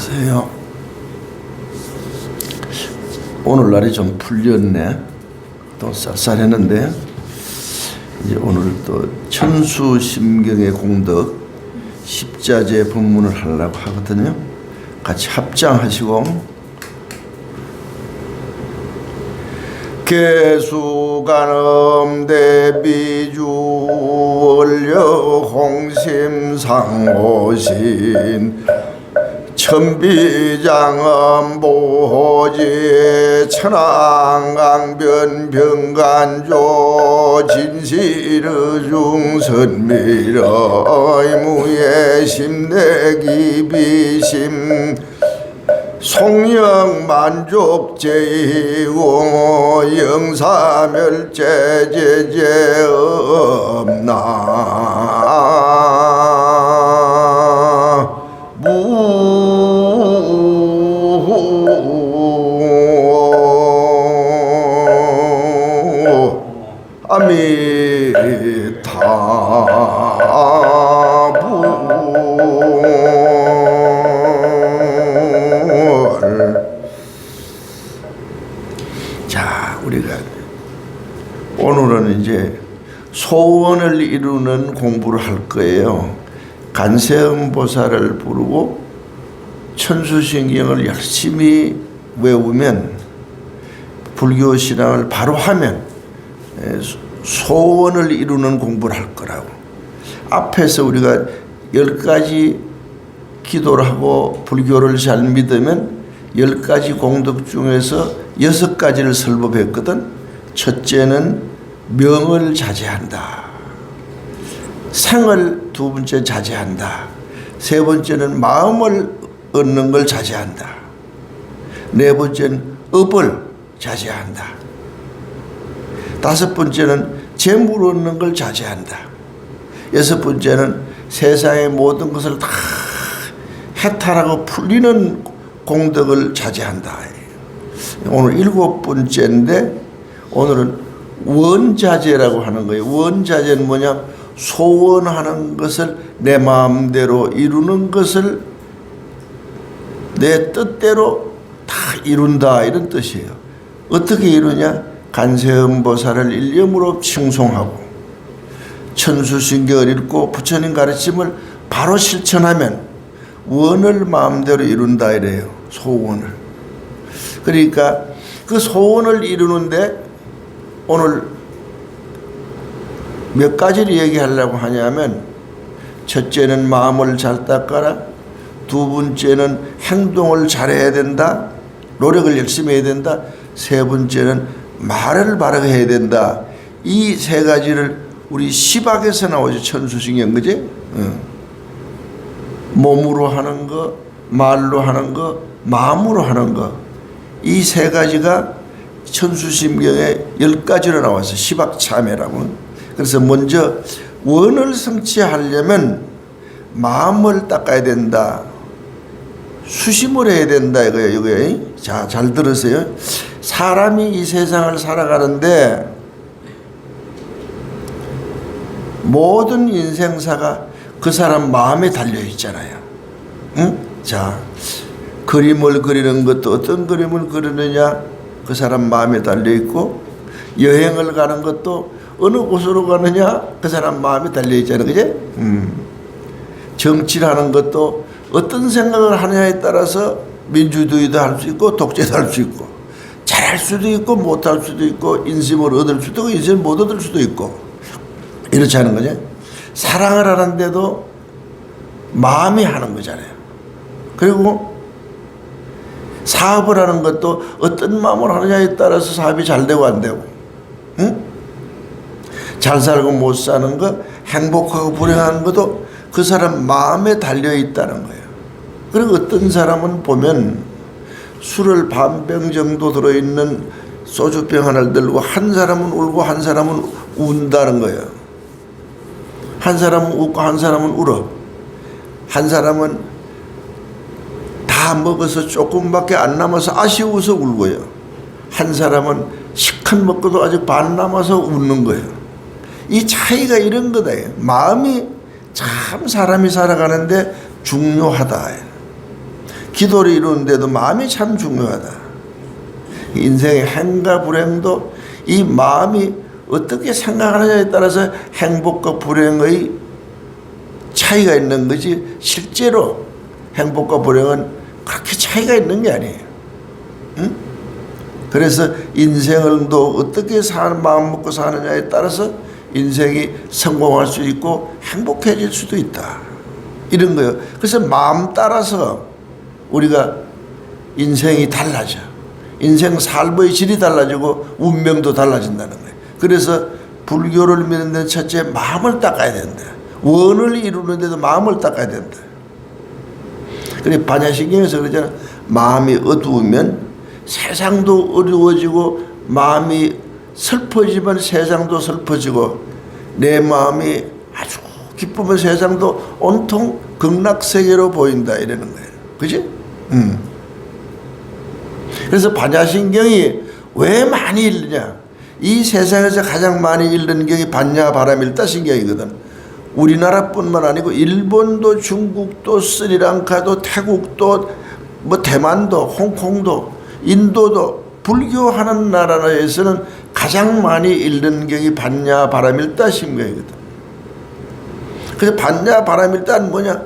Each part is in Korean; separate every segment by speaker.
Speaker 1: 안녕하세요. 오늘날이 좀 풀렸네. 또 쌀쌀했는데 이제 오늘 또 천수심경의 공덕 십자제 법문을 하려고 하거든요. 같이 합장하시고. 개수간음 대비주 원려 홍심상호신 천비장엄 보호지 천왕강변 병간조 진실의 중선미러 무예 심내기비심 송영 만족제이고 영사멸제제제 없나 자, 우리가 오늘은 이제 소원을 이루는 공부를 할 거예요. 간세음보살을 부르고 천수신경을 열심히 외우면, 불교 신앙을 바로 하면 소원을 이루는 공부를 할 거라고. 앞에서 우리가 10가지 기도를 하고 불교를 잘 믿으면 10가지 공덕 중에서 6가지를 설법했거든. 첫째는 명을 자제한다. 생을 두 번째 자제한다. 세 번째는 마음을 얻는 걸 자제한다. 네 번째는 업을 자제한다. 다섯 번째는 재물 얻는 걸 자제한다. 여섯 번째는 세상의 모든 것을 다 해탈하고 풀리는 공덕을 자제한다. 오늘 7번째인데 오늘은 원자제라고 하는 거예요. 원자제는 뭐냐? 소원하는 것을 내 마음대로 이루는 것을 내 뜻대로 다 이룬다, 이런 뜻이에요. 어떻게 이루냐? 간세음보살을 일념으로 칭송하고 천수신경을 읽고 부처님 가르침을 바로 실천하면 원을 마음대로 이룬다 이래요. 소원을. 그러니까 그 소원을 이루는데 오늘 몇 가지를 얘기하려고 하냐면, 첫째는 마음을 잘 닦아라. 두 번째는 행동을 잘해야 된다. 노력을 열심히 해야 된다. 세 번째는 말을 바르게 해야 된다. 이 세 가지를 우리 시박에서 나오죠. 천수신경, 그지? 몸으로 하는 거, 말로 하는 거, 마음으로 하는 거. 이 세 가지가 천수심경에 10가지로 나와서 시박참회라고. 그래서 먼저 원을 성취하려면 마음을 닦아야 된다. 수심을 해야 된다 이거예요. 자, 잘 들으세요. 사람이 이 세상을 살아가는데 모든 인생사가 그 사람 마음에 달려 있잖아요. 응? 자, 그림을 그리는 것도 어떤 그림을 그리느냐 그 사람 마음에 달려 있고, 여행을 가는 것도 어느 곳으로 가느냐 그 사람 마음에 달려 있잖아요. 그제? 정치를 하는 것도 어떤 생각을 하느냐에 따라서 민주주의도 할 수 있고 독재도 할 수 있고, 잘할 수도 있고 못할 수도 있고, 인심을 얻을 수도 있고 인심을 못 얻을 수도 있고, 이렇지 않은 거죠. 사랑을 하는데도 마음이 하는 거잖아요. 그리고 사업을 하는 것도 어떤 마음을 하느냐에 따라서 사업이 잘 되고 안 되고, 응? 잘 살고 못 사는 거, 행복하고 불행한 것도 그 사람 마음에 달려 있다는 거예요. 그리고 어떤 사람은 보면 술을 반병 정도 들어있는 소주병 하나를 들고 한 사람은 울고 한 사람은 운다는 거예요. 한 사람은 웃고 한 사람은 울어. 한 사람은 다 먹어서 조금밖에 안 남아서 아쉬워서 울고요. 한 사람은 시컷 먹고도 아직 반 남아서 웃는 거예요. 이 차이가 이런 거다. 마음이 참 사람이 살아가는데 중요하다. 기도를 이루는데도 마음이 참 중요하다. 인생의 행과 불행도 이 마음이 어떻게 생각하느냐에 따라서 행복과 불행의 차이가 있는 거지, 실제로 행복과 불행은 그렇게 차이가 있는 게 아니에요. 응? 그래서 인생을 또 어떻게 마음 먹고 사느냐에 따라서 인생이 성공할 수 있고 행복해질 수도 있다, 이런 거예요. 그래서 마음 따라서 우리가 인생이 달라져. 인생 삶의 질이 달라지고 운명도 달라진다는 거예요. 그래서 불교를 믿는 데는 첫째 마음을 닦아야 된다. 원을 이루는데도 마음을 닦아야 된다. 그래 반야신경에서 그러잖아. 마음이 어두우면 세상도 어두워지고, 마음이 슬퍼지면 세상도 슬퍼지고, 내 마음이 아주 기쁘면 세상도 온통 극락세계로 보인다, 이러는 거예요. 그지? 그래서 반야신경이 왜 많이 읽느냐? 이 세상에서 가장 많이 읽는 경이 반야바라밀다신경이거든. 우리나라뿐만 아니고 일본도, 중국도, 스리랑카도, 태국도, 뭐 대만도, 홍콩도, 인도도, 불교하는 나라에서는 가장 많이 읽는 경이 반야바라밀다신경이거든. 그래서 반야바라밀다는 뭐냐?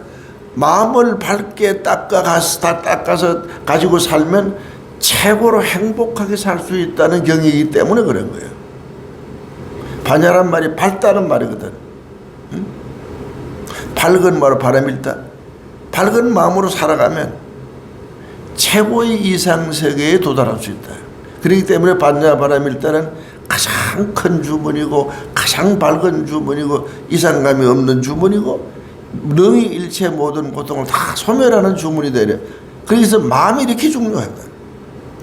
Speaker 1: 마음을 밝게 닦아서 가지고 살면 최고로 행복하게 살 수 있다는 경이기 때문에 그런 거예요. 반야란 말이 밝다는 말이거든. 응? 밝은 마음으로 바라밀다. 밝은 마음으로 살아가면 최고의 이상세계에 도달할 수 있다. 그렇기 때문에 반야바라밀다는 가장 큰 주문이고, 가장 밝은 주문이고, 이상감이 없는 주문이고, 능히 일체 모든 고통을 다 소멸하는 주문이 되려. 그래서 마음이 이렇게 중요하다.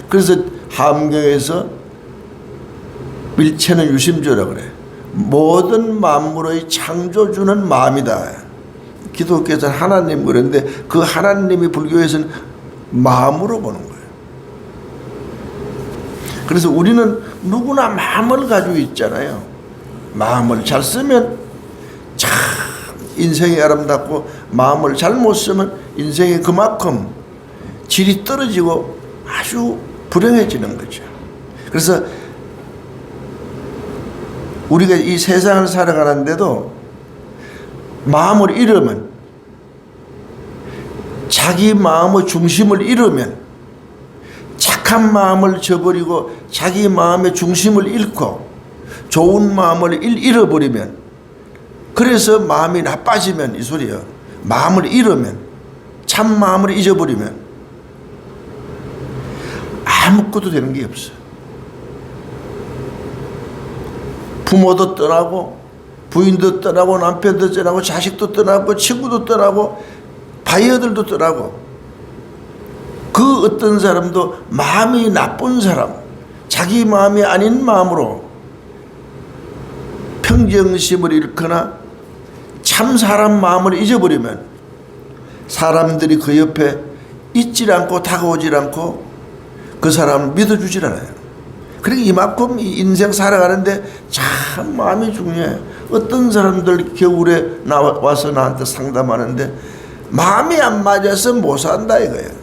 Speaker 1: 그래서 함경에서 일체는 유심조라고 그래. 모든 만물의 창조주는 마음이다. 기독교에서는 하나님 그런데 그 하나님이 불교에서는 마음으로 보는 거예요. 그래서 우리는 누구나 마음을 가지고 있잖아요. 마음을 잘 쓰면 참 인생이 아름답고, 마음을 잘못 쓰면 인생이 그만큼 질이 떨어지고 아주 불행해지는 거죠. 그래서 우리가 이 세상을 살아가는데도 마음을 잃으면, 자기 마음의 중심을 잃으면, 착한 마음을 저버리고 자기 마음의 중심을 잃고 좋은 마음을 잃어버리면, 그래서 마음이 나빠지면, 이 소리예요. 마음을 잃으면, 참 마음을 잊어버리면 아무것도 되는 게 없어. 부모도 떠나고, 부인도 떠나고, 남편도 떠나고, 자식도 떠나고, 친구도 떠나고, 바이어들도 떠나고. 그 어떤 사람도 마음이 나쁜 사람, 자기 마음이 아닌 마음으로 평정심을 잃거나 참 사람 마음을 잊어버리면 사람들이 그 옆에 있질 않고 다가오질 않고 그 사람을 믿어주질 않아요. 그러니까 이만큼 인생 살아가는데 참 마음이 중요해. 어떤 사람들 겨울에 와서 나한테 상담하는데 마음이 안 맞아서 못 산다 이거예요.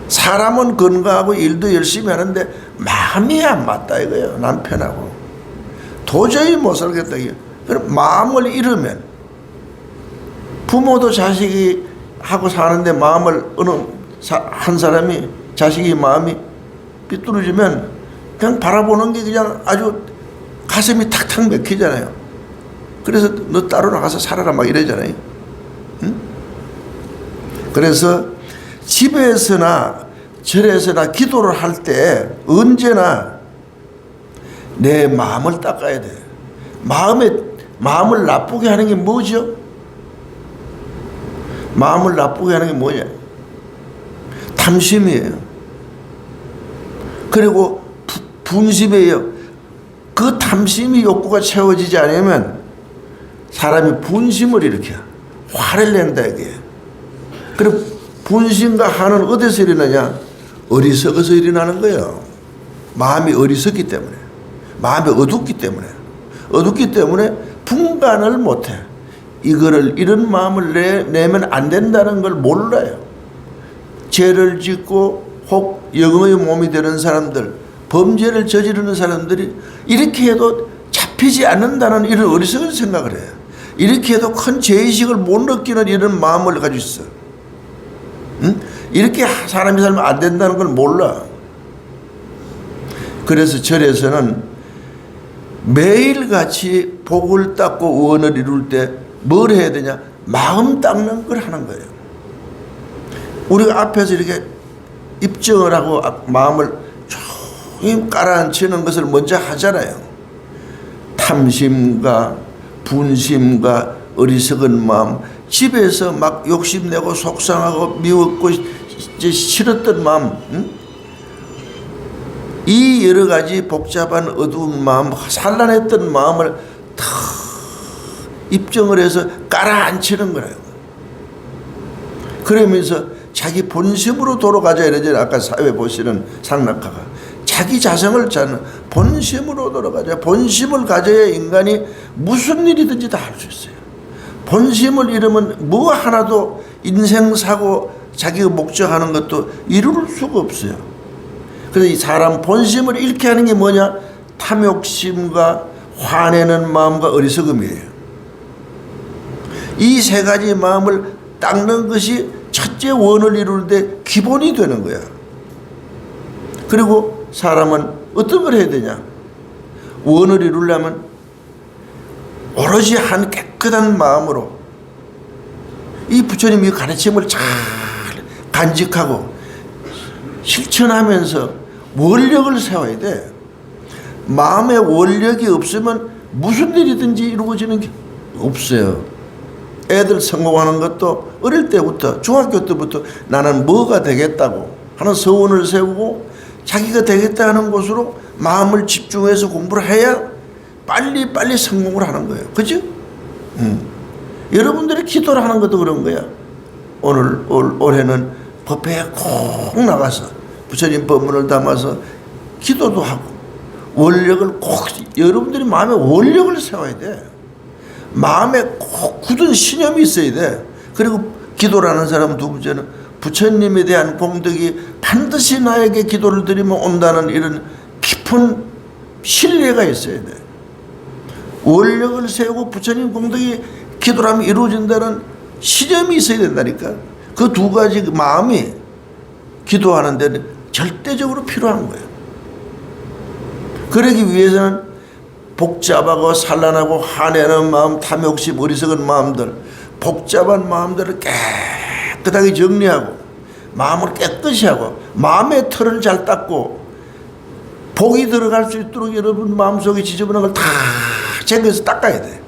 Speaker 1: 사람은 건강하고 일도 열심히 하는데 마음이 안 맞다 이거예요. 남편하고 도저히 못 살겠다 이거예요. 그럼 마음을 잃으면, 부모도 자식이 하고 사는데 마음을 어느 한 사람이, 자식이 마음이 삐뚤어지면 그냥 바라보는 게 그냥 아주 가슴이 탁탁 맥히잖아요. 그래서 너 따로 나가서 살아라 막 이러잖아요. 응? 그래서 집에서나 절에서나 기도를 할 때 언제나 내 마음을 닦아야 돼. 마음을 나쁘게 하는 게 뭐죠? 마음을 나쁘게 하는 게 뭐냐? 탐심이에요. 그리고 분심이에요. 그 탐심이 욕구가 채워지지 않으면 사람이 분심을 일으켜 화를 낸다 이게. 그리고 분심과 화는 어디서 일어나냐? 어리석어서 일어나는 거예요. 마음이 어리석기 때문에, 마음이 어둡기 때문에 분간을 못해. 이런 마음을 내면 안 된다는 걸 몰라요. 죄를 짓고 혹 영의 몸이 되는 사람들, 범죄를 저지르는 사람들이 이렇게 해도 잡히지 않는다는 이런 어리석은 생각을 해요. 이렇게 해도 큰 죄의식을 못 느끼는 이런 마음을 가지고 있어. 응? 이렇게 사람이 살면 안 된다는 걸 몰라. 그래서 절에서는 매일같이 복을 닦고 원을 이룰 때 뭘 해야 되냐? 마음 닦는 걸 하는 거예요. 우리가 앞에서 이렇게 입증을 하고 마음을 조금 깔아앉히는 것을 먼저 하잖아요. 탐심과 분심과 어리석은 마음, 집에서 막 욕심내고 속상하고 미웠고 싫었던 마음, 응? 이 여러 가지 복잡한 어두운 마음, 산란했던 마음을 다 입증을 해서 깔아앉히는 거예요. 그러면서 자기 본심으로 돌아가자 이러잖아요. 아까 사회 보시는 상락가가 자기 자성을 찾는 본심으로 돌아가자. 본심을 가져야 인간이 무슨 일이든지 다 할 수 있어요. 본심을 잃으면 뭐 하나도 인생 사고 자기가 목적하는 것도 이룰 수가 없어요. 그래서 이 사람 본심을 잃게 하는 게 뭐냐? 탐욕심과 화내는 마음과 어리석음이에요. 이 세 가지 마음을 닦는 것이 첫째 원을 이루는데 기본이 되는 거야. 그리고 사람은 어떤 걸 해야 되냐? 원을 이루려면 오로지 한 깨끗한 마음으로 이 부처님의 가르침을 잘 간직하고 실천하면서 원력을 세워야 돼. 마음에 원력이 없으면 무슨 일이든지 이루어지는 게 없어요. 애들 성공하는 것도 어릴 때부터 중학교 때부터 나는 뭐가 되겠다고 하는 소원을 세우고 자기가 되겠다 하는 곳으로 마음을 집중해서 공부를 해야 빨리 성공을 하는 거예요. 그죠? 여러분들이 기도를 하는 것도 그런 거야. 올해는 법회에 꼭 나가서 부처님 법문을 담아서 기도도 하고 원력을 꼭 여러분들이 마음에 원력을 세워야 돼. 마음에 꼭 굳은 신념이 있어야 돼. 그리고 기도라는 사람 두 번째는 부처님에 대한 공덕이 반드시 나에게 기도를 드리면 온다는 이런 깊은 신뢰가 있어야 돼. 원력을 세우고 부처님 공덕이 기도라면 이루어진다는 신념이 있어야 된다니까. 그 두 가지 마음이 기도하는 데는 절대적으로 필요한 거예요. 그러기 위해서는 복잡하고 산란하고 화내는 마음, 탐욕심, 어리석은 마음들, 복잡한 마음들을 깨끗하게 정리하고 마음을 깨끗이 하고 마음의 털을 잘 닦고 복이 들어갈 수 있도록 여러분 마음속에 지저분한 걸 다 챙겨서 닦아야 돼.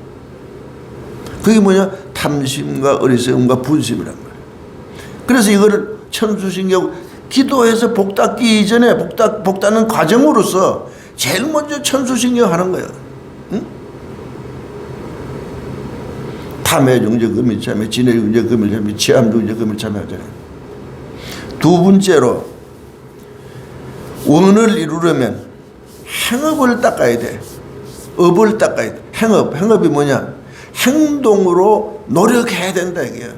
Speaker 1: 그게 뭐냐? 탐심과 어리석음과 분심이란 말이야. 그래서 이거를 천수신경 기도해서 복 닦기 이전에 복 닦는 과정으로서 제일 먼저 천수신경 하는 거예요. 응? 탐해중제 금일참회, 진해중제 금일참회, 치암중제 금일참회 하잖아요. 두 번째로 원을 이루려면 행업을 닦아야 돼. 업을 닦아야 돼. 행업이 뭐냐? 행동으로 노력해야 된다 이게요.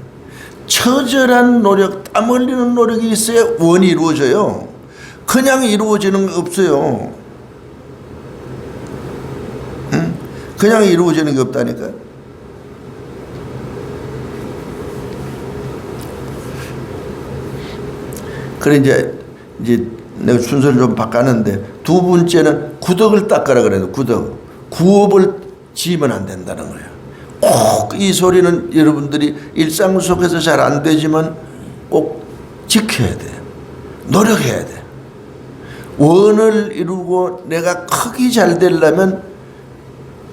Speaker 1: 처절한 노력, 땀 흘리는 노력이 있어야 원이 이루어져요. 그냥 이루어지는 거 없어요. 그냥 이루어지는 게 없다니까. 그래 이제 내가 순서를 좀 바꿨는데 두 번째는 구덕을 닦으라 그래요. 구업을 지으면 안 된다는 거예요. 꼭 이 소리는 여러분들이 일상 속에서 잘 안 되지만 꼭 지켜야 돼. 노력해야 돼. 원을 이루고 내가 크기 잘 되려면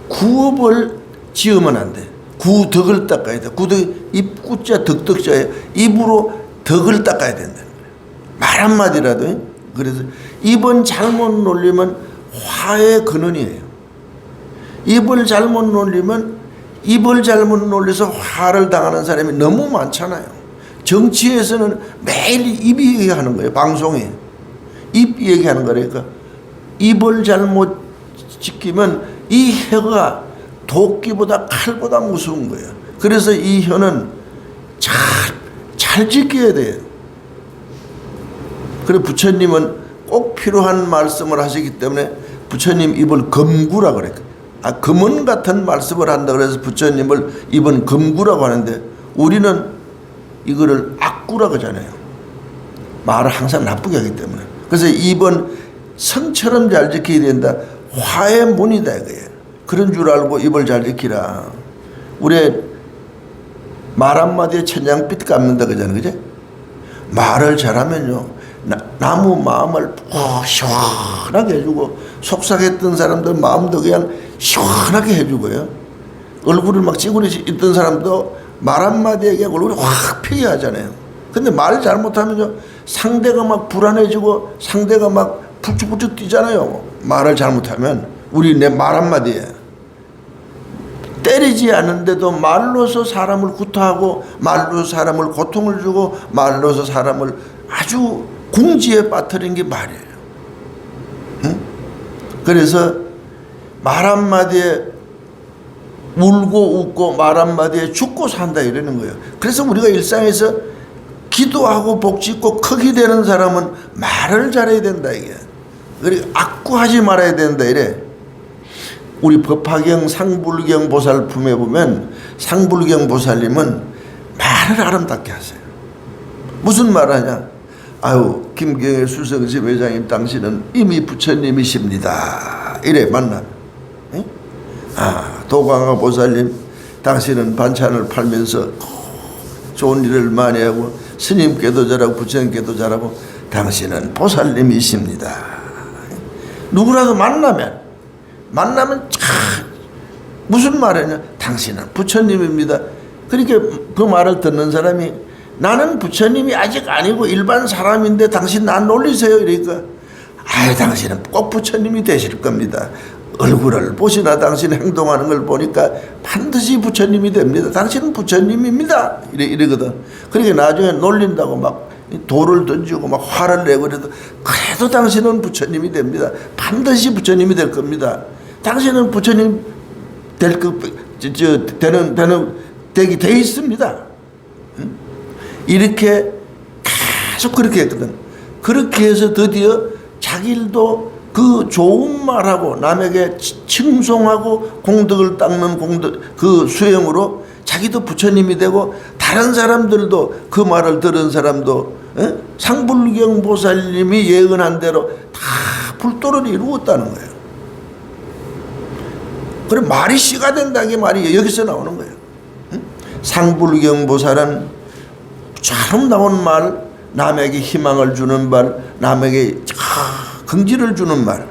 Speaker 1: 구업을 지으면 안 돼. 구덕을 닦아야 돼. 입구자 덕덕자예요. 입으로 덕을 닦아야 된다는 거예요. 말 한마디라도. 그래서 입은 잘못 놀리면 화의 근원이에요. 입을 잘못 놀리면 입을 잘못 놀려서 화를 당하는 사람이 너무 많잖아요. 정치에서는 매일 입이 얘기하는 거예요. 방송에 입 얘기하는 거니까 입을 잘못 지키면 이 혀가 도끼보다 칼보다 무서운 거예요. 그래서 이 혀는 잘 지켜야 돼요. 그래 부처님은 꼭 필요한 말씀을 하시기 때문에 부처님 입을 금구라 그래. 금은 같은 말씀을 한다 그래서 부처님을 입은 금구라고 하는데 우리는 이거를 악구라고 하잖아요. 말을 항상 나쁘게 하기 때문에. 그래서 입은 성처럼 잘 지켜야 된다. 화의 문이다 이거예요. 그런 줄 알고 입을 잘 지키라. 우리 말 한마디에 천냥빛 갚는다 그러잖아요. 그죠? 말을 잘하면요. 나무 마음을 시원하게 해주고 속삭였던 사람들 마음도 그냥 시원하게 해주고요. 얼굴을 막 찌그러 있던 사람도 말 한마디에 그냥 얼굴이 확 피게 하잖아요. 근데 말을 잘못하면요. 상대가 막 불안해지고 상대가 막 불쭉불쭉 뛰잖아요. 말을 잘못하면 우리 내 말 한마디에 때리지 않는데도 말로서 사람을 구타하고 말로서 사람을 고통을 주고 말로서 사람을 아주 궁지에 빠뜨린 게 말이에요. 응? 그래서 말 한마디에 울고 웃고 말 한마디에 죽고 산다 이러는 거예요. 그래서 우리가 일상에서 기도하고 복짓고 크게 되는 사람은 말을 잘해야 된다 이게. 그리고 악구하지 말아야 된다 이래. 우리 법화경 상불경 보살품에 보면 상불경 보살님은 말을 아름답게 하세요. 무슨 말 하냐? 아유 김경애 수성시 회장님 당신은 이미 부처님이십니다. 이래 만나. 도광화 보살님 당신은 반찬을 팔면서 좋은 일을 많이 하고 스님께도 잘하고 부처님께도 잘하고 당신은 보살님이십니다. 누구라도 만나면 무슨 말이냐? 당신은 부처님입니다. 그렇게 그 말을 듣는 사람이 나는 부처님이 아직 아니고 일반 사람인데 당신 나 놀리세요. 이러니까 당신은 꼭 부처님이 되실 겁니다. 얼굴을 보시나 당신 행동하는 걸 보니까 반드시 부처님이 됩니다. 당신은 부처님입니다. 이러거든. 그러니까 나중에 놀린다고 막 돌을 던지고 막 화를 내고 그래도 그래도 당신은 부처님이 됩니다. 반드시 부처님이 될 겁니다. 당신은 부처님 되기 돼 있습니다. 이렇게 계속 그렇게 했거든. 그렇게 해서 드디어 자기도 그 좋은 말하고 남에게 칭송하고 공덕을 닦는 그 수행으로 자기도 부처님이 되고 다른 사람들도 그 말을 들은 사람도 상불경 보살님이 예언한 대로 다 불도를 이루었다는 거예요. 그럼 말이 씨가 된다는 말이 여기서 나오는 거예요. 상불경 보살은 아름다운 말, 남에게 희망을 주는 말, 남에게 긍지를 주는 말,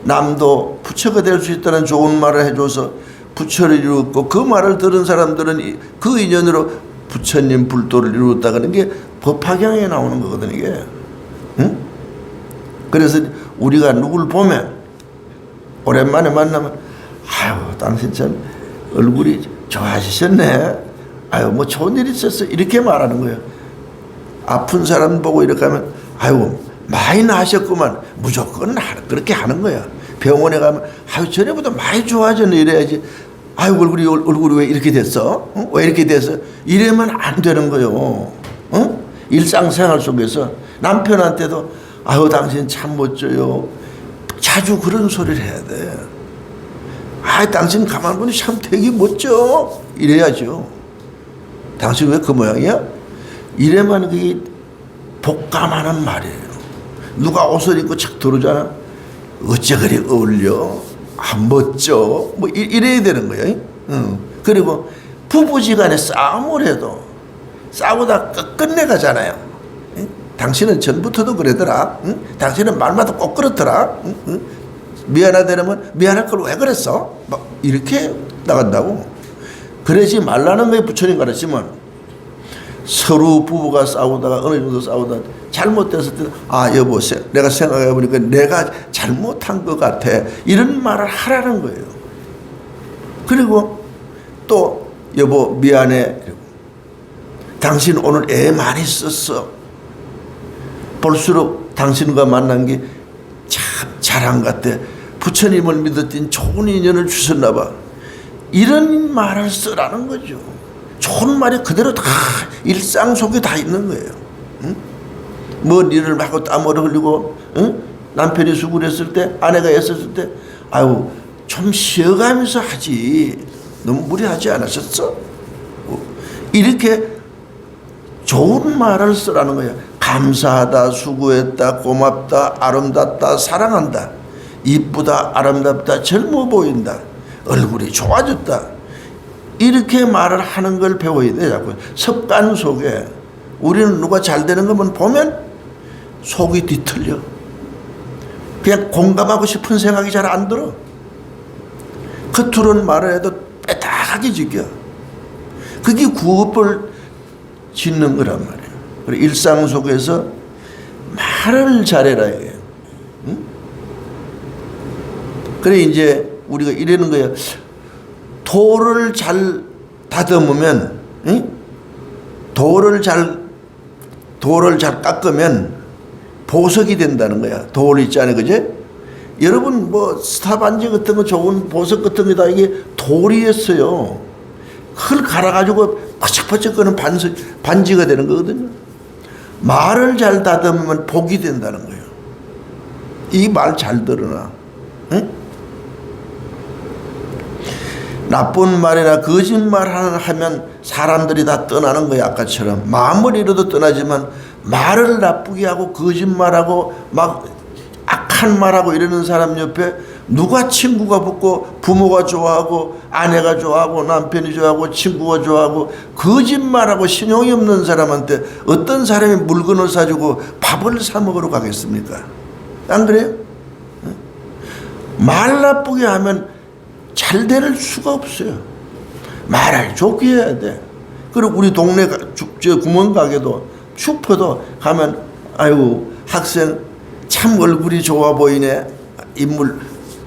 Speaker 1: 남도 부처가 될 수 있다는 좋은 말을 해줘서 부처를 이루었고 그 말을 들은 사람들은 그 인연으로 부처님 불도를 이루었다는 게 법화경에 나오는 거거든 이게. 응? 그래서 우리가 누굴 보면 오랜만에 만나면 당신 참 얼굴이 좋아지셨네. 뭐 좋은 일 있었어. 이렇게 말하는 거예요. 아픈 사람 보고 이렇게 하면 많이 나으셨구만. 무조건 그렇게 하는 거야. 병원에 가면 전에보다 많이 좋아졌네 이래야지. 얼굴이 왜 이렇게 됐어? 왜 이렇게 됐어? 이러면 안 되는 거요. 일상생활 속에서 남편한테도 당신 참 멋져요. 자주 그런 소리를 해야 돼. 당신 가만 보니 참 되게 멋져. 이래야죠. 당신 왜 그 모양이야? 이래만 그게 복감하는 말이에요. 누가 옷을 입고 착 들어오잖아. 어째 그리 어울려? 멋져? 이래야 되는 거예요. 그리고 부부지간에 싸움을 해도 싸우다 끝내가잖아요. 당신은 전부터도 그러더라. 당신은 말마다 꼭 그렇더라. 미안하다면 미안할 걸 왜 그랬어? 이렇게 나간다고. 그러지 말라는 거에 부처님 가르치면 서로 부부가 싸우다가 어느 정도 싸우다 잘못됐을 때 여보 내가 생각해보니까 내가 잘못한 것 같아. 이런 말을 하라는 거예요. 그리고 또 여보 미안해. 당신 오늘 애 많이 썼어. 볼수록 당신과 만난 게 참 자랑 같아. 부처님을 믿었더니 좋은 인연을 주셨나 봐. 이런 말을 쓰라는 거죠. 좋은 말이 그대로 다 일상 속에 다 있는 거예요. 뭐 일을 하고 땀을 흘리고 남편이 수고했을 때 아내가 애썼을 때 아유 좀 쉬어가면서 하지 너무 무리하지 않으셨어? 이렇게 좋은 말을 쓰라는 거야. 감사하다, 수고했다, 고맙다, 아름답다, 사랑한다, 이쁘다, 아름답다, 젊어 보인다, 얼굴이 좋아졌다, 이렇게 말을 하는 걸 배워야 돼. 자꾸 습관 속에 우리는 누가 잘 되는 것만 보면 속이 뒤틀려. 그냥 공감하고 싶은 생각이 잘 안 들어. 겉으로는 말을 해도 빼딱하게 지켜. 그게 구업을 짓는 거란 말이에요. 그리고 일상 속에서 말을 잘해라 이게. 응? 그래 이제 우리가 이러는 거예요. 돌을 잘 다듬으면, 응? 돌을 잘 깎으면 보석이 된다는 거야. 돌 있잖아요, 그제? 여러분 뭐 스타 반지 같은 거 좋은 보석 같은 게 다 이게 돌이었어요. 그걸 갈아가지고 퍼쩍퍼쩍 거는 반지가 되는 거거든요. 말을 잘 다듬으면 복이 된다는 거예요. 이 말 잘 들으나, 응? 나쁜 말이나 거짓말 하면 사람들이 다 떠나는 거야. 아까처럼 마음을 잃어도 떠나지만 말을 나쁘게 하고 거짓말하고 막 악한 말하고 이러는 사람 옆에 누가 친구가 붙고 부모가 좋아하고 아내가 좋아하고 남편이 좋아하고 친구가 좋아하고 거짓말하고 신용이 없는 사람한테 어떤 사람이 물건을 사주고 밥을 사 먹으러 가겠습니까? 안 그래요? 말 나쁘게 하면 잘 될 수가 없어요. 말을 좋게 해야 돼. 그리고 우리 동네 구멍가게도 슈퍼도 가면 아유 학생 참 얼굴이 좋아 보이네. 인물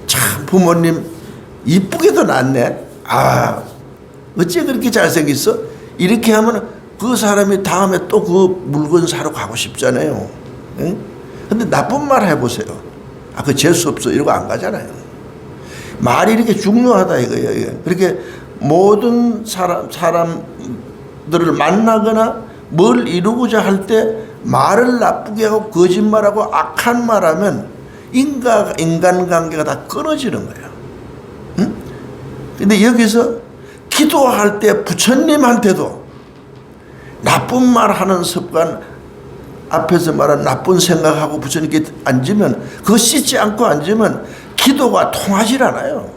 Speaker 1: 참 부모님 이쁘게도 낳네. 아 어째 그렇게 잘생겼어? 이렇게 하면 그 사람이 다음에 또 그 물건 사러 가고 싶잖아요. 응? 근데 나쁜 말 해보세요. 아 그 재수 없어 이러고 안 가잖아요. 말이 이렇게 중요하다 이거예요. 그렇게 모든 사람들을 만나거나 뭘 이루고자 할 때 말을 나쁘게 하고 거짓말하고 악한 말하면 인간관계가 다 끊어지는 거예요. 응? 근데 여기서 기도할 때 부처님한테도 나쁜 말 하는 습관, 앞에서 말한 나쁜 생각하고 부처님께 앉으면 그거 씻지 않고 앉으면 기도가 통하질 않아요.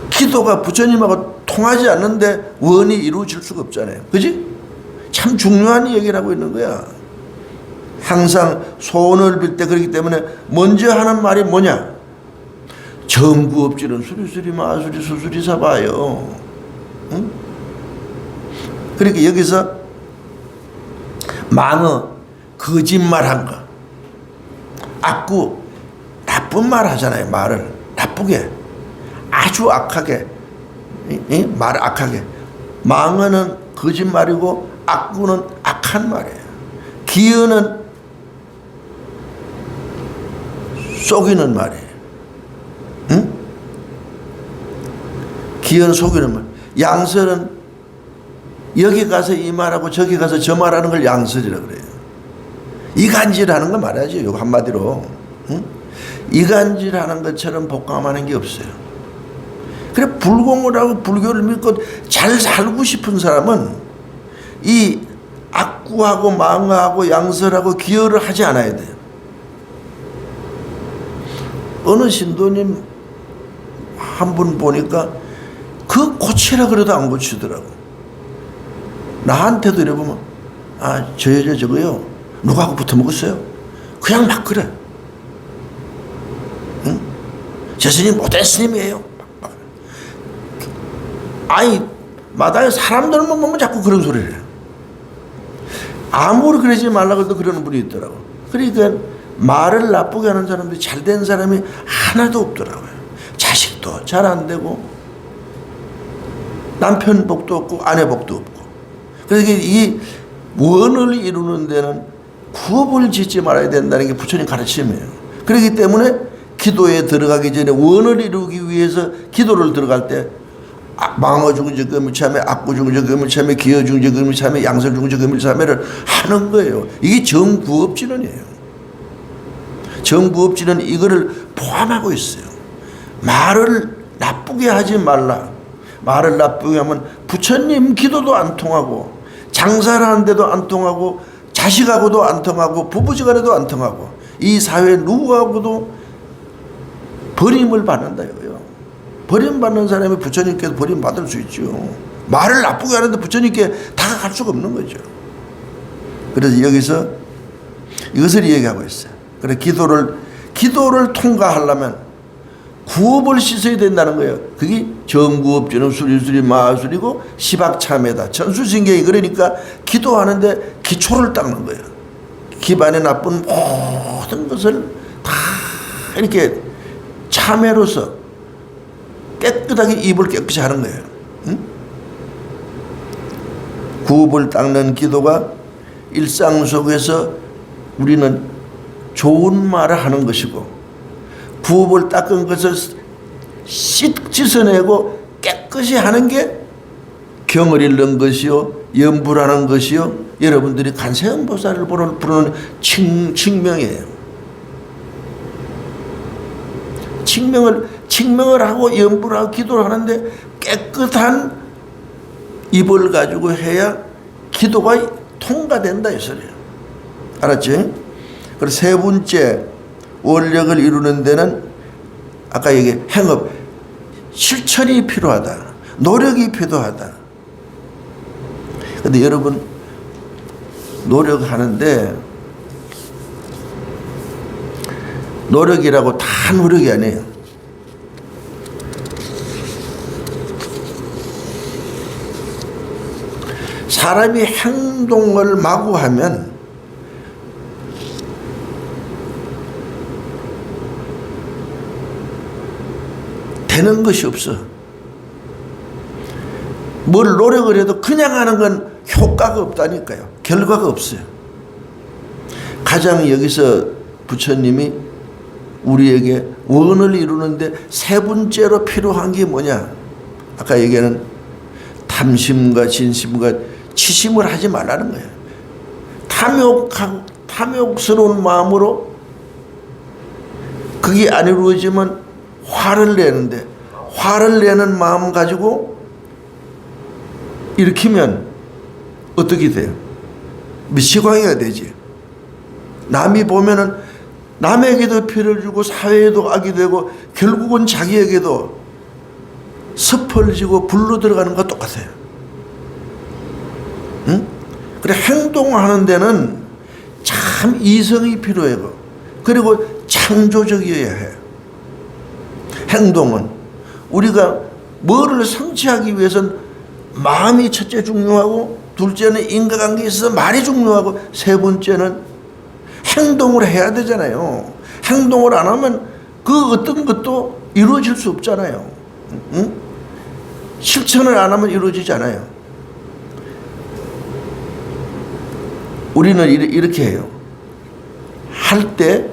Speaker 1: 기도가 부처님하고 통하지 않는데 원이 이루어질 수가 없잖아요. 그지? 참 중요한 얘기를 하고 있는 거야. 항상 소원을 빌 때 그렇기 때문에 먼저 하는 말이 뭐냐? 정구업질은 수리수리 마수리 수수리 사봐요. 응? 그러니까 여기서 망어 거짓말한 거, 악구 나쁜 말 하잖아요. 말을 나쁘게 아주 악하게 말을 악하게. 망어는 거짓말이고 악구는 악한 말이에요. 기어는 속이는 말이에요. 응? 기어는 속이는 말. 양설은 여기 가서 이 말하고 저기 가서 저 말하는 걸 양설이라고 그래요. 이간질하는 거 말하죠. 이거 한마디로. 응? 이간질하는 것처럼 복감하는 게 없어요. 그래 불공을 하고 불교를 믿고 잘 살고 싶은 사람은 이 악구하고 망하고 양설하고 기여를 하지 않아야 돼요. 어느 신도님 한 분 보니까 그 고치라 그래도 안 고치더라고. 나한테도 이래보면 아 저 여자 저거요 누구하고 붙어먹었어요? 그냥 막 그래. 응? 저 스님 못된 스님이에요. 아니 마다에 사람들만 보면 자꾸 그런 소리를 해요. 아무리 그러지 말라고 해도 그러는 분이 있더라고. 그러니까 말을 나쁘게 하는 사람들이 잘된 사람이 하나도 없더라고요. 자식도 잘 안 되고 남편 복도 없고 아내 복도 없고. 그래서 이 원을 이루는 데는 구업을 짓지 말아야 된다는 게 부처님 가르침이에요. 그렇기 때문에 기도에 들어가기 전에 원을 이루기 위해서 기도를 들어갈 때 망어 중재 금일참회, 악구 중재 금일참회, 기여 중재 금일참회, 양설 중재 금일참회를 하는 거예요. 이게 정부업진언이에요. 정부업진은 이거를 포함하고 있어요. 말을 나쁘게 하지 말라. 말을 나쁘게 하면 부처님 기도도 안 통하고, 장사를 하는데도 안 통하고, 자식하고도 안 통하고, 부부지간에도 안 통하고, 이 사회 누구하고도 버림을 받는다 이거예요. 버림받는 사람이 부처님께서 버림받을 수 있죠. 말을 나쁘게 하는데 부처님께 다가갈 수가 없는 거죠. 그래서 여기서 이것을 얘기하고 있어요. 그래, 기도를 통과하려면 구업을 씻어야 된다는 거예요. 그게 정구업주는 수리수리 마술이고 시박참회다. 천수신경이 그러니까 기도하는데 기초를 닦는 거예요. 기반에 나쁜 모든 것을 다 이렇게 참회로서 깨끗하게 입을 깨끗이 하는 거예요. 응? 구업을 닦는 기도가 일상 속에서 우리는 좋은 말을 하는 것이고, 구업을 닦은 것을 씻어내고 깨끗이 하는 게 경을 잃는 것이요, 염불하는 것이요, 여러분들이 간세음보살을 부르는 칭명이에요. 칭명을 하고 염불하고 기도를 하는데 깨끗한 입을 가지고 해야 기도가 통과된다 이 소리예요. 알았지? 그리고 세 번째 원력을 이루는 데는 아까 얘기한 행업, 실천이 필요하다. 노력이 필요하다. 근데 여러분 노력하는데 노력이라고 다 노력이 아니에요. 사람이 행동을 마구 하면 되는 것이 없어. 뭘 노력을 해도 그냥 하는 건 효과가 없다니까요. 결과가 없어요. 가장 여기서 부처님이 우리에게 원을 이루는데 세 번째로 필요한 게 뭐냐? 아까 얘기하는 탐심과 진심과 치심을 하지 말라는 거예요. 탐욕스러운 마음으로 그게 안 이루어지면 화를 내는데, 화를 내는 마음 가지고 일으키면 어떻게 돼요? 미치광이가 되지. 남이 보면은 남에게도 피를 주고 사회에도 악이 되고 결국은 자기에게도 섭을 지고 불로 들어가는 것 똑같아요. 응? 그래, 행동하는 데는 참 이성이 필요하고, 그리고 창조적이어야 해요. 행동은 우리가 뭐를 성취하기 위해서는 마음이 첫째 중요하고, 둘째는 인과관계에 있어서 말이 중요하고, 세 번째는 행동을 해야 되잖아요. 행동을 안 하면 그 어떤 것도 이루어질 수 없잖아요. 응? 실천을 안 하면 이루어지지 않아요. 우리는 이렇게 해요. 할 때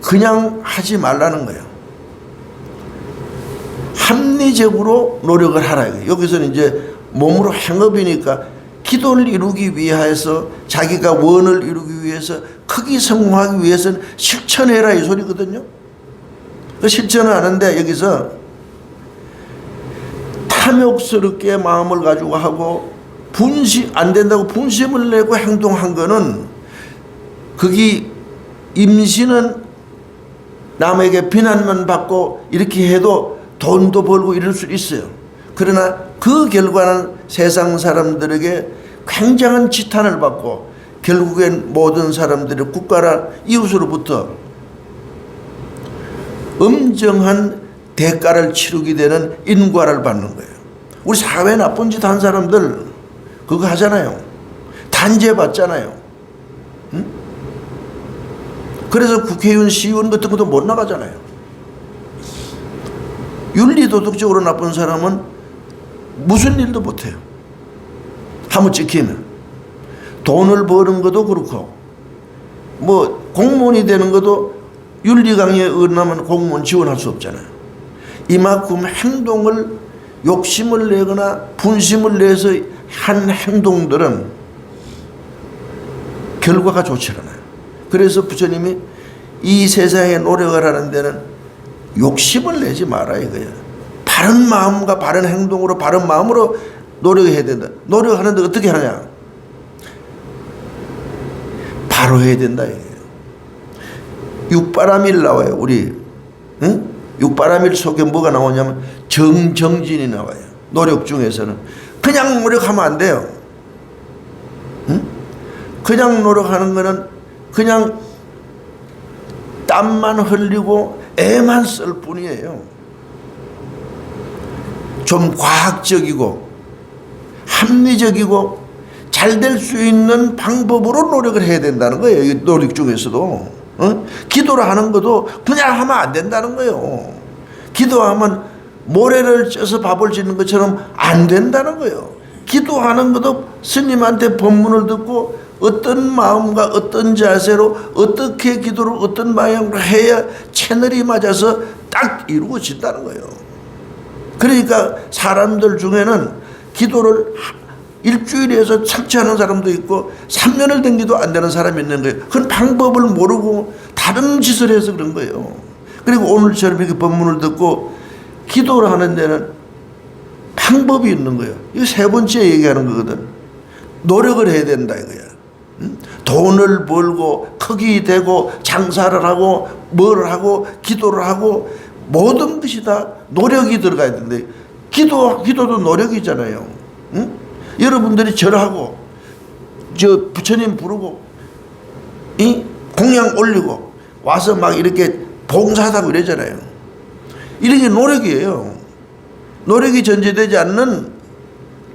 Speaker 1: 그냥 하지 말라는 거예요. 합리적으로 노력을 하라. 여기서는 이제 몸으로 행업이니까 기도를 이루기 위해서, 자기가 원을 이루기 위해서, 크게 성공하기 위해서는 실천해라 이 소리거든요. 그 실천을 하는데 여기서 탐욕스럽게 마음을 가지고 하고 분심 안 된다고 분심을 내고 행동한 거는, 그게 임신은 남에게 비난만 받고 이렇게 해도 돈도 벌고 이럴 수 있어요. 그러나 그 결과는 세상 사람들에게 굉장한 지탄을 받고 결국엔 모든 사람들의 국가나 이웃으로부터 엄정한 대가를 치르게 되는 인과를 받는 거예요. 우리 사회 나쁜 짓 한 사람들 그거 하잖아요. 단죄 받잖아요. 응? 그래서 국회의원, 시의원 같은 것도 못 나가잖아요. 윤리도덕적으로 나쁜 사람은 무슨 일도 못해요. 한번 찍히면. 돈을 버는 것도 그렇고, 뭐 공무원이 되는 것도 윤리 강의에 어긋나면 공무원 지원할 수 없잖아요. 이만큼 행동을 욕심을 내거나 분심을 내서 한 행동들은 결과가 좋지 않아요. 그래서 부처님이 이 세상에 노력을 하는 데는 욕심을 내지 마라 이거예요. 바른 마음과 바른 행동으로 바른 마음으로 노력해야 된다. 노력하는데 어떻게 하냐? 바로 해야 된다 이거예요. 육바라밀 나와요. 우리 응? 육바라밀 속에 뭐가 나오냐면 정진이 나와요. 노력 중에서는 그냥 노력하면 안 돼요. 응? 그냥 노력하는 거는 그냥 땀만 흘리고 애만 쓸 뿐이에요. 좀 과학적이고 합리적이고 잘 될 수 있는 방법으로 노력을 해야 된다는 거예요. 이 노력 중에서도 기도를 하는 것도 그냥 하면 안 된다는 거예요. 기도하면 모래를 쪄서 밥을 짓는 것처럼 안 된다는 거예요. 기도하는 것도 스님한테 법문을 듣고 어떤 마음과 어떤 자세로 어떻게 기도를 어떤 방향으로 해야 채널이 맞아서 딱 이루어진다는 거예요. 그러니까 사람들 중에는 기도를 일주일에서 참치하는 사람도 있고 3년을 댕기도 안 되는 사람이 있는 거예요. 그건 방법을 모르고 다른 짓을 해서 그런 거예요. 그리고 오늘처럼 이렇게 법문을 듣고 기도를 하는 데는 방법이 있는 거예요. 이거 세 번째 얘기하는 거거든. 노력을 해야 된다 이거야. 돈을 벌고 크기 되고 장사를 하고 뭘 하고 기도를 하고 모든 것이 다 노력이 들어가야 되는데 기도도 노력이잖아요. 여러분들이 절하고 저 부처님 부르고 이 공양 올리고 와서 막 이렇게 봉사하고 이러잖아요. 이런 게 노력이에요. 노력이 전제되지 않는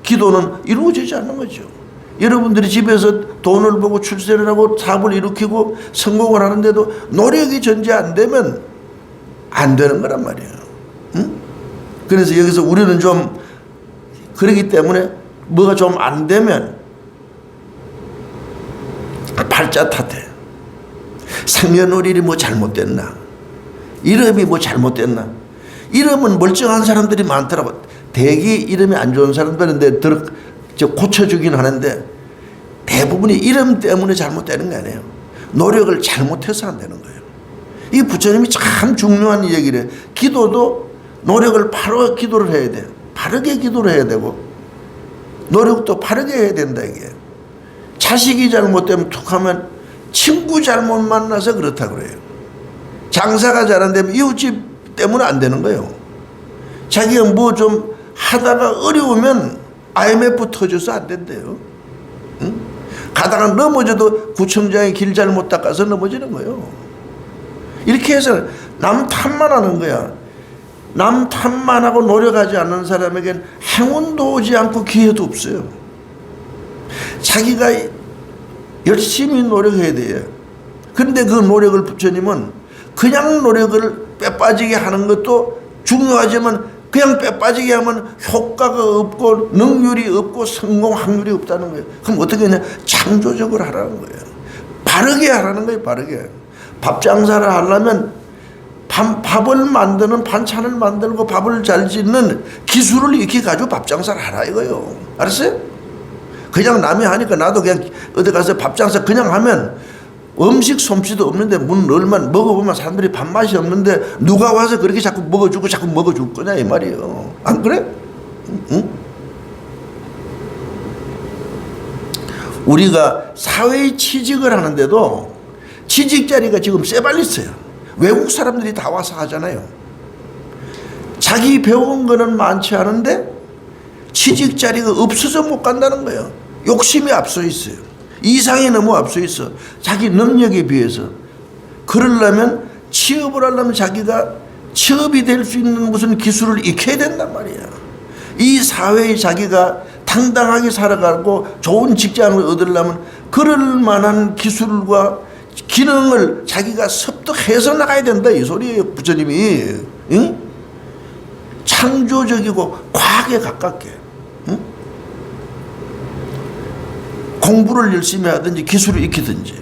Speaker 1: 기도는 이루어지지 않는 거죠. 여러분들이 집에서 돈을 벌고 출세를 하고 사업을 일으키고 성공을 하는데도 노력이 전제 안 되면 안 되는 거란 말이에요. 응? 그래서 여기서 우리는 좀 그러기 때문에 뭐가 좀 안 되면 팔자 탓해. 생년월일이 뭐 잘못됐나? 이름이 뭐 잘못됐나? 이름은 멀쩡한 사람들이 많더라고. 대개 이름이 안 좋은 사람들인데 고쳐주긴 하는데 대부분이 이름 때문에 잘못되는 거 아니에요. 노력을 잘못해서 안 되는 거예요. 이 부처님이 참 중요한 얘기를 해요. 기도도 노력을 바로 기도를 해야 돼요. 바르게 기도를 해야 되고 노력도 바르게 해야 된다 이게. 자식이 잘못되면 툭하면 친구 잘못 만나서 그렇다 그래요. 장사가 잘 안 되면 이웃집 때문에 안 되는 거예요. 자기가 뭐 좀 하다가 어려우면 IMF 터져서 안 된대요. 응? 가다가 넘어져도 구청장이 길 잘못 닦아서 넘어지는 거예요. 이렇게 해서 남 탓만 하는 거야. 남 탓만 하고 노력하지 않는 사람에겐 행운도 오지 않고 기회도 없어요. 자기가 열심히 노력해야 돼요. 그런데 그 노력을 부처님은 그냥 노력을 빼빠지게 하는 것도 중요하지만 그냥 빼빠지게 하면 효과가 없고 능률이 없고 성공 확률이 없다는 거예요. 그럼 어떻게 하냐? 창조적으로 하라는 거예요. 바르게 하라는 거예요. 바르게. 밥 장사를 하려면 밥을 만드는 반찬을 만들고 밥을 잘 짓는 기술을 익히 가지고 밥 장사를 하라 이거예요. 알았어요? 그냥 남이 하니까 나도 그냥 어디 가서 밥 장사 그냥 하면 음식 솜씨도 없는데 문 얼만 먹어보면 사람들이 밥맛이 없는데 누가 와서 그렇게 자꾸 먹어주고 자꾸 먹어줄 거냐 이 말이에요. 안 그래? 응? 우리가 사회에 취직을 하는데도 취직 자리가 지금 쎄발렸어요. 외국 사람들이 다 와서 하잖아요. 자기 배운 거는 많지 않은데 취직 자리가 없어서 못 간다는 거예요. 욕심이 앞서 있어요. 이상이 너무 앞서 있어. 자기 능력에 비해서. 그러려면 취업을 하려면 자기가 취업이 될 수 있는 무슨 기술을 익혀야 된단 말이야. 이 사회에 자기가 당당하게 살아가고 좋은 직장을 얻으려면 그럴 만한 기술과 기능을 자기가 습득해서 나가야 된다 이 소리예요. 부처님이. 응? 창조적이고 과학에 가깝게. 응? 공부를 열심히 하든지 기술을 익히든지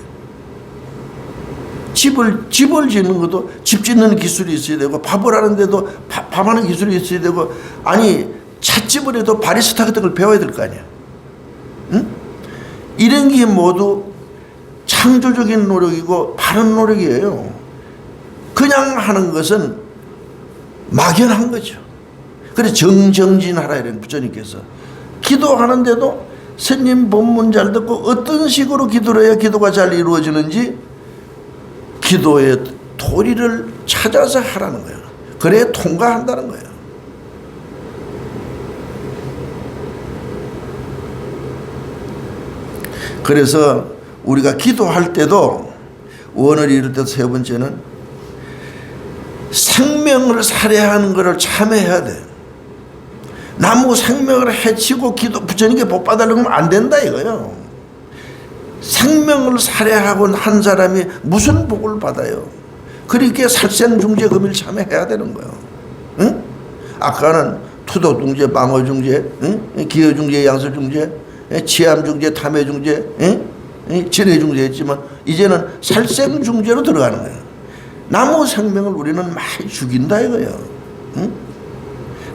Speaker 1: 집을 짓는 것도 집 짓는 기술이 있어야 되고 밥을 하는데도 밥하는 기술이 있어야 되고 아니 밥집을 해도 바리스타 같은 걸 배워야 될 거 아니야. 응? 이런 게 모두 창조적인 노력이고 바른 노력이에요. 그냥 하는 것은 막연한 거죠. 그래서 정정진하라 이런 부처님께서 기도하는데도 스님 법문 잘 듣고 어떤 식으로 기도를 해야 기도가 잘 이루어지는지 기도의 도리를 찾아서 하라는 거예요. 그래야 통과한다는 거예요. 그래서 우리가 기도할 때도 원을 이룰 때도 세 번째는 생명을 살해하는 것을 참회해야 돼. 나무 생명을 해치고 기도 부처님께 복 받으려면 안 된다 이거요. 생명을 살해하고 한 사람이 무슨 복을 받아요? 그러니까 살생중재 금일 참회해야 되는 거예요. 응? 아까는 투도중재, 방어중재, 응? 기여중재, 양설중재, 치암중재, 탐해중재, 응? 진해중재 했지만 이제는 살생중재로 들어가는 거예요. 나무 생명을 우리는 많이 죽인다 이거예요. 응?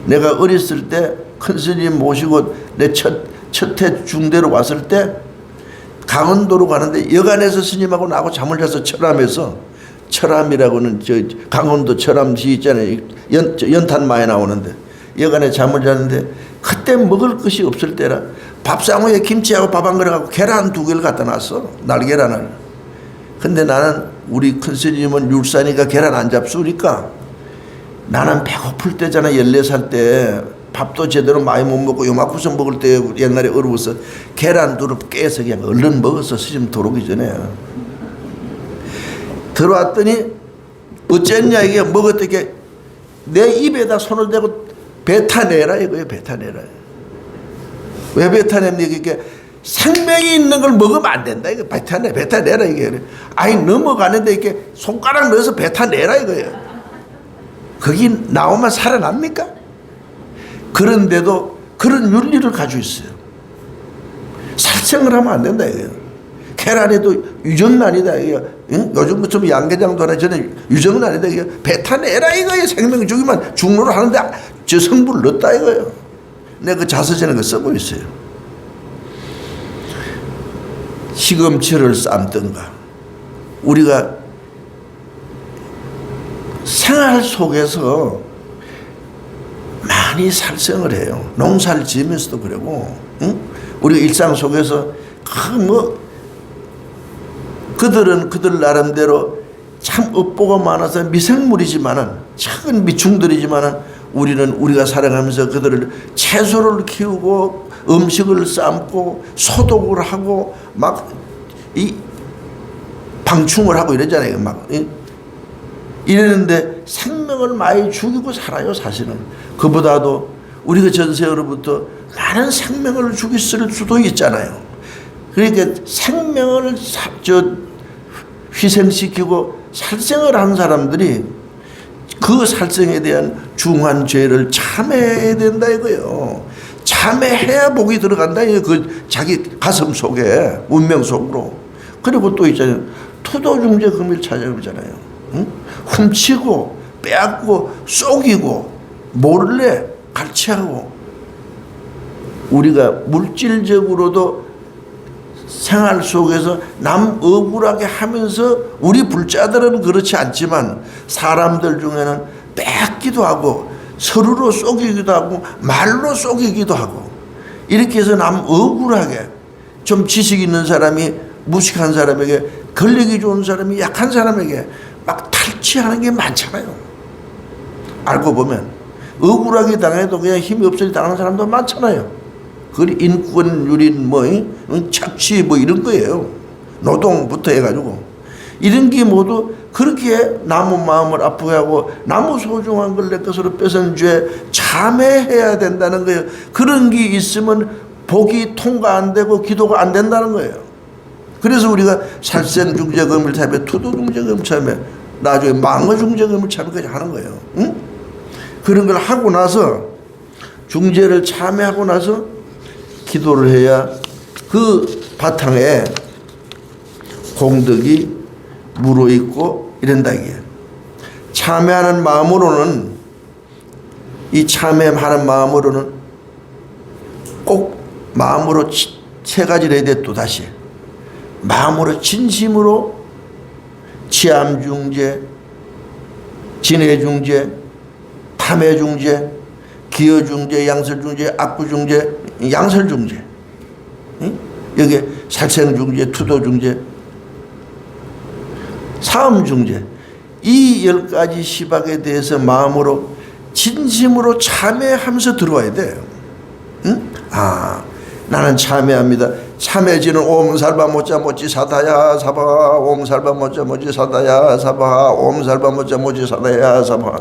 Speaker 1: 내가 어렸을 때 큰 스님 모시고 내 첫해 중대로 왔을 때 강원도로 가는데 여간에서 스님하고 나하고 잠을 자서 철암에서, 철암이라고는 저 강원도 철암시 있잖아요. 연탄마에 나오는데 여간에 잠을 자는데 그때 먹을 것이 없을 때라 밥상우에 김치하고 밥 한 그릇하고 계란 2개를 갖다 놨어. 날계란을. 근데 나는 우리 큰 스님은 율사니까 계란 안 잡수니까 나는 배고플 때잖아. 14살 때 밥도 제대로 많이 못 먹고 요만큼씩 먹을 때 옛날에 어려워서 계란 두릅 깨서 그냥 얼른 먹었어. 스님 들어오기 전에. 들어왔더니 어쨌냐 이게 먹었더니 내 입에다 손을 대고 뱉어내라 이거예요. 뱉어내라. 왜 뱉어냅니까? 이게 생명이 있는 걸 먹으면 안 된다. 이거 뱉어내라 이게. 아니 넘어가는데 이렇게 손가락 넣어서 뱉어내라 이거예요. 거기 나오면 살아납니까? 그런데도 그런 윤리를 가지고 있어요. 살생을 하면 안 된다 이거예요. 계란에도 유정란이다 이거. 응? 요즘 것처럼 양계장도 하나 전에 유정란이다 이거. 뱉어내라 이거예요. 생명 죽이면 중로를 하는데 저 성분을 넣었다 이거예요. 내가 그 자서전에 그 쓰고 있어요. 시금치를 삶든가 우리가 생활 속에서 많이 살생을 해요. 농사를 지으면서도 그러고, 응? 우리가 일상 속에서 그들은 그들 나름대로 참 업보가 많아서 미생물이지만은 작은 미충들이지만은 우리는 우리가 살아가면서 그들을 채소를 키우고 음식을 삶고 소독을 하고 막 이 방충을 하고 이러잖아요. 막 이러는데 생명을 많이 죽이고 살아요. 사실은 그보다도 우리가 전세로부터 많은 생명을 죽일 수도 있잖아요. 그러니까 생명을 희생시키고 살생을 한 사람들이 그 살생에 대한 중한 죄를 참회해야 된다 이거예요. 참회해야 복이 들어간다 이거. 그 자기 가슴 속에 운명 속으로. 그리고 또 있잖아요. 투도중재 금일 찾아오잖아요. 응? 훔치고 빼앗고 쏘기고 몰래 갈취하고 우리가 물질적으로도 생활 속에서 남 억울하게 하면서 우리 불자들은 그렇지 않지만 사람들 중에는 뺏기도 하고 서로로 속이기도 하고 말로 속이기도 하고 이렇게 해서 남 억울하게 좀 지식 있는 사람이 무식한 사람에게 걸리기 좋은 사람이 약한 사람에게 막 탈취하는 게 많잖아요. 알고 보면 억울하게 당해도 그냥 힘이 없으니 당하는 사람도 많잖아요. 그 인권 유린 착취 이런 거예요. 노동부터 해가지고 이런 게 모두 그렇게 나무 마음을 아프게 하고 나무 소중한 걸 내 것으로 뺏은 죄 참회해야 된다는 거예요. 그런 게 있으면 복이 통과 안 되고 기도가 안 된다는 거예요. 그래서 우리가 살생중재금을 참회, 투도중재금을 참회, 나중에 망어중재금을 참회까지 하는 거예요. 응? 그런 걸 하고 나서 중재를 참회하고 나서 기도를 해야 그 바탕에 공덕이 묻어있고 이런다 이게. 참회하는 마음으로는 이 참회하는 마음으로는 꼭 마음으로 세 가지를 해야 돼. 또 다시 마음으로 진심으로 치암중재, 진해중재, 탐해중재, 기여중재, 양설중재, 악구중재, 양설중재, 여기 살생중재, 투도중재, 사음중재, 이 10가지 시박에 대해서 마음으로 진심으로 참회하면서 들어와야 돼요. 응? 아, 나는 참회합니다. 참회지는 옴살바 모짜 모찌 사다야 사바, 옴살바 모짜 모찌 사다야 사바, 옴살바 모짜 모찌 사다야 사바.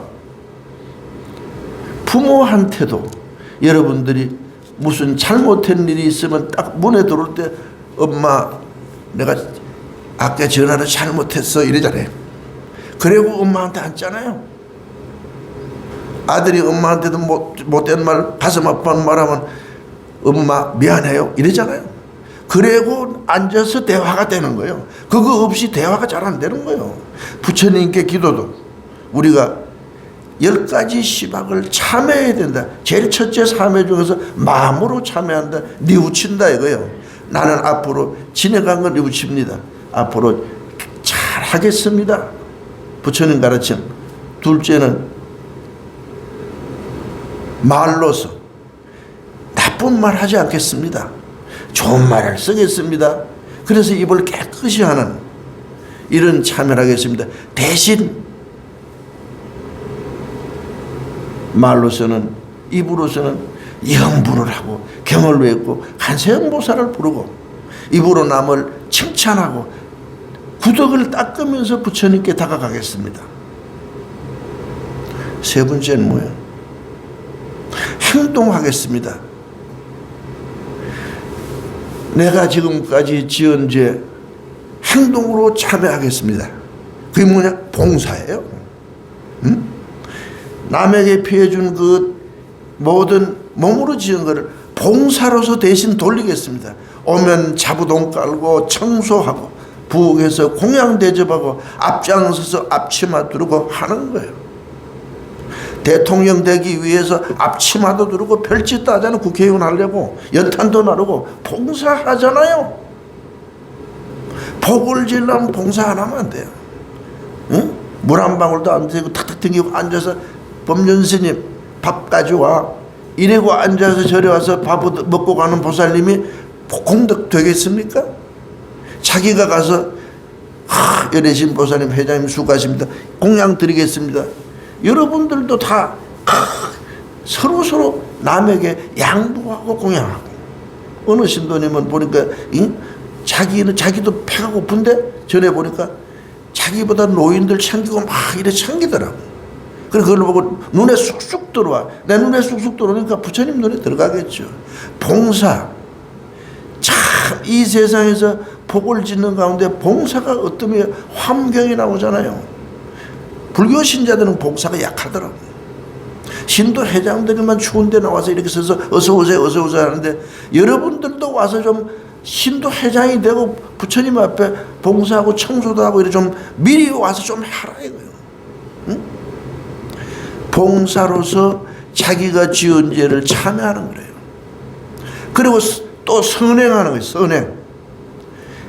Speaker 1: 부모한테도 여러분들이 무슨 잘못한 일이 있으면 딱 문에 들어올 때 엄마 내가 아까 전화를 잘못했어 이러잖아요. 그리고 엄마한테 앉잖아요. 아들이 엄마한테도 못된 말 가슴 아픈 말하면 엄마 미안해요 이러잖아요. 그리고 앉아서 대화가 되는 거예요. 그거 없이 대화가 잘 안 되는 거예요. 부처님께 기도도 우리가 10가지 시박을 참회해야 된다. 제일 첫째 참회 중에서 마음으로 참회한다. 뉘우친다 이거예요. 나는 앞으로 지내간 걸 뉘우칩니다. 앞으로 잘 하겠습니다. 부처님 가르침. 둘째는 말로서 나쁜 말 하지 않겠습니다. 좋은 말을 쓰겠습니다. 그래서 입을 깨끗이 하는 이런 참여를 하겠습니다. 대신 말로서는, 입으로서는 영부를 하고 경을 외우고 한세음보살을 부르고 입으로 남을 칭찬하고 구덕을 닦으면서 부처님께 다가가겠습니다. 세 번째는 뭐예요? 행동하겠습니다. 내가 지금까지 지은 죄 행동으로 참여하겠습니다. 그게 뭐냐? 봉사예요. 응? 남에게 피해준 그 모든 몸으로 지은 것을 봉사로서 대신 돌리겠습니다. 오면 자부동 깔고 청소하고 부엌에서 공양 대접하고 앞장서서 앞치마 두르고 하는 거예요. 대통령 되기 위해서 앞치마도 두르고 별짓도 하잖아요. 국회의원 하려고 연탄도 나르고 봉사하잖아요. 복을 지려면 봉사 안 하면 안 돼요. 응? 물 한 방울도 안 되고 탁탁 튕기고 앉아서 법륜스님 밥 가져와 이러고 앉아서 저리 와서 밥 먹고 가는 보살님이 공덕 되겠습니까? 자기가 가서 열애신 보살님 회장님 수고하십니다. 공양 드리겠습니다. 여러분들도 다 서로 남에게 양보하고 공양하고. 어느 신도님은 보니까 자기도 배가 고픈데 전에 보니까 자기보다 노인들 챙기고 막 이래 챙기더라고. 그래서 그걸 보고 눈에 쑥쑥 들어와. 내 눈에 쑥쑥 들어오니까 부처님 눈에 들어가겠죠. 봉사. 참 이 세상에서 복을 짓는 가운데 봉사가 어떠면 환경이 나오잖아요. 불교 신자들은 봉사가 약하더라고. 신도 회장들만 추운 데 나와서 이렇게 서서 어서 오세요 어서 오세요 하는데 여러분들도 와서 좀 신도 회장이 되고 부처님 앞에 봉사하고 청소도 하고 이렇게 좀 미리 와서 좀 하라 이거예요. 응? 봉사로서 자기가 지은 죄를 참여하는 거예요. 그리고 또 선행하는 거예요. 선행.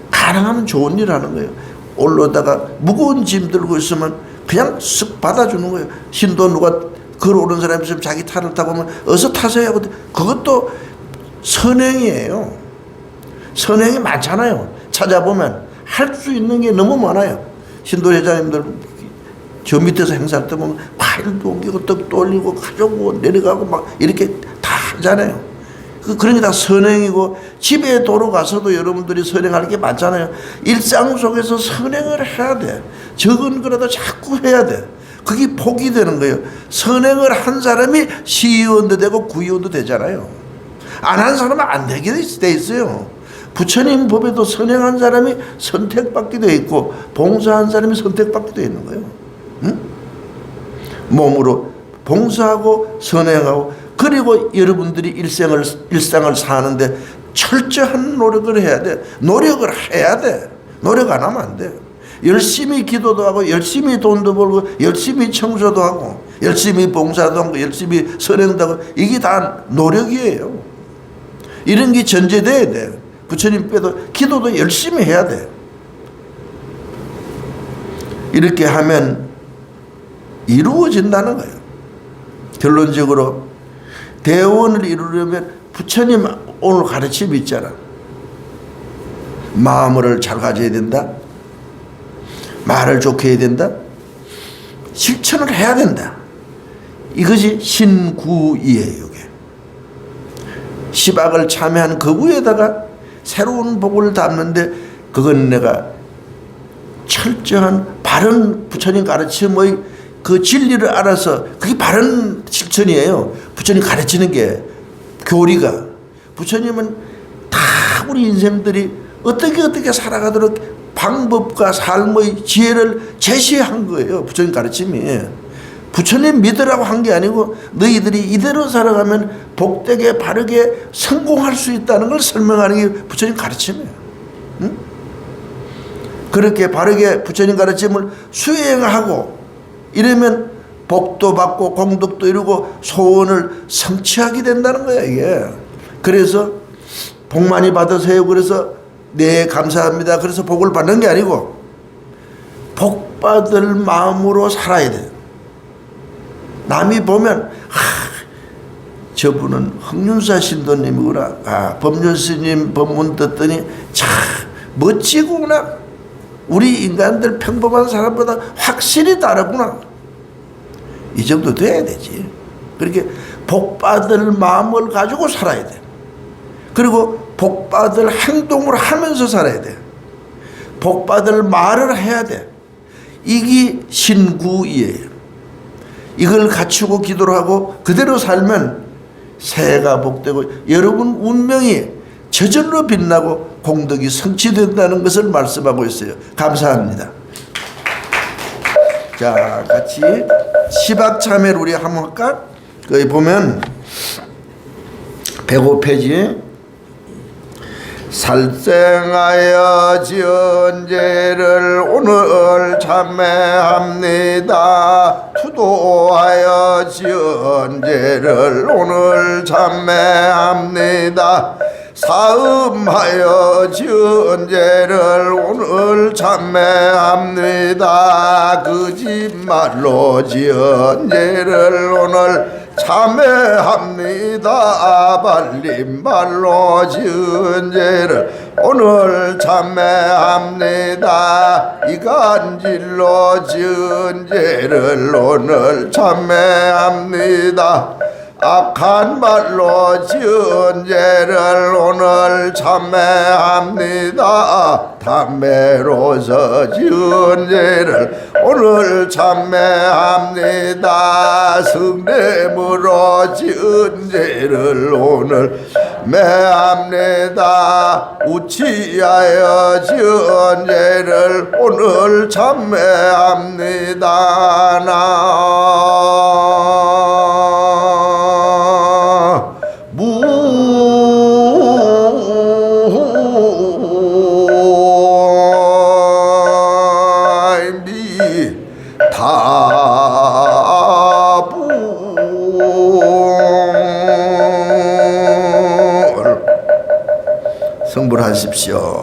Speaker 1: 가능하면 좋은 일 하는 거예요. 올라다가 무거운 짐 들고 있으면 그냥 쓱 받아주는 거예요. 신도 누가 걸어오는 사람이 있으면 자기 탈을 타고 오면 어서 타세요 하고 그것도 선행이에요. 선행이 많잖아요. 찾아보면 할 수 있는 게 너무 많아요. 신도 회장님들 저 밑에서 행사할 때 보면 파일도 옮기고 떡도 올리고 가져오고 내려가고 막 이렇게 다 하잖아요. 그러니 다 선행이고 집에 도로 가서도 여러분들이 선행할 게 많잖아요. 일상 속에서 선행을 해야 돼. 적은 거라도 자꾸 해야 돼. 그게 복이 되는 거예요. 선행을 한 사람이 시의원도 되고 구의원도 되잖아요. 안 한 사람은 안 되게 돼 있어요. 부처님 법에도 선행한 사람이 선택받게 돼 있고 봉사한 사람이 선택받게 돼 있는 거예요. 응? 몸으로 봉사하고 선행하고 그리고 여러분들이 일상을 사는데 철저한 노력을 해야 돼. 노력을 해야 돼. 노력 안 하면 안 돼. 열심히 기도도 하고 열심히 돈도 벌고 열심히 청소도 하고 열심히 봉사도 하고 열심히 선행도 하고 이게 다 노력이에요. 이런 게 전제돼야 돼. 부처님 빼도 기도도 열심히 해야 돼. 이렇게 하면 이루어진다는 거예요. 결론적으로 대원을 이루려면 부처님 오늘 가르침이 있잖아. 마음을 잘 가져야 된다. 말을 좋게 해야 된다. 실천을 해야 된다. 이것이 신구이에요. 이게 시박을 참여한 거구에다가 새로운 복을 담는데, 그건 내가 철저한 바른 부처님 가르침의 그 진리를 알아서, 그게 바른 실천이에요. 부처님 가르치는 게 교리가. 부처님은 다 우리 인생들이 어떻게 살아가도록 방법과 삶의 지혜를 제시한 거예요. 부처님 가르침이. 부처님 믿으라고 한 게 아니고 너희들이 이대로 살아가면 복되게 바르게 성공할 수 있다는 걸 설명하는 게 부처님 가르침이에요. 응? 그렇게 바르게 부처님 가르침을 수행하고 이러면 복도 받고 공덕도 이루고 소원을 성취하게 된다는 거야 이게. 그래서 복 많이 받으세요. 그래서 네 감사합니다. 그래서 복을 받는 게 아니고 복 받을 마음으로 살아야 돼. 남이 보면 저분은 흥윤사 신도님이구나. 법륜스님 법문 듣더니 참 멋지구나. 우리 인간들 평범한 사람보다 확실히 다르구나. 이 정도 돼야 되지. 그렇게 복 받을 마음을 가지고 살아야 돼. 그리고 복 받을 행동을 하면서 살아야 돼. 복 받을 말을 해야 돼. 이게 신구이에요. 이걸 갖추고 기도를 하고 그대로 살면 새해가 복되고 여러분 운명이 저절로 빛나고 공덕이 성취된다는 것을 말씀하고 있어요. 감사합니다. 자, 같이 시박참회를 우리 한번 할까? 거기 보면 105페이지 살생하여 지은 죄를 오늘 참매합니다. 투도하여 지은 죄를 오늘 참매합니다. 사음하여 지은 죄를 오늘 참매합니다. 거짓말로 지은 죄를 오늘 참매합니다. 발림발로 지은 죄를 오늘 참매합니다. 이간질로 지은 죄를 오늘 참매합니다. 악한 말로 지은 죄를 오늘 참매합니다. 담배로서 지은 죄를 오늘 참매합니다. 성냄으로 지은 죄를 오늘 매합니다. 우치하여 지은 죄를 오늘 참매합니다. 성불하십시오.